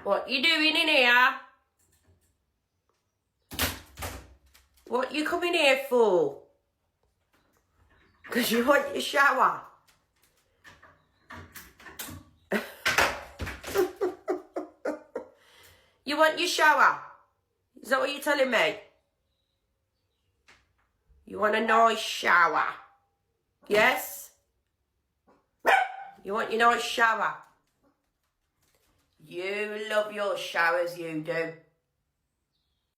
What you doing in here? What you coming here for? Because you want your shower. You want your shower? Is that what you're telling me? You want a nice shower? Yes? You want your nice shower? You love your showers, you do.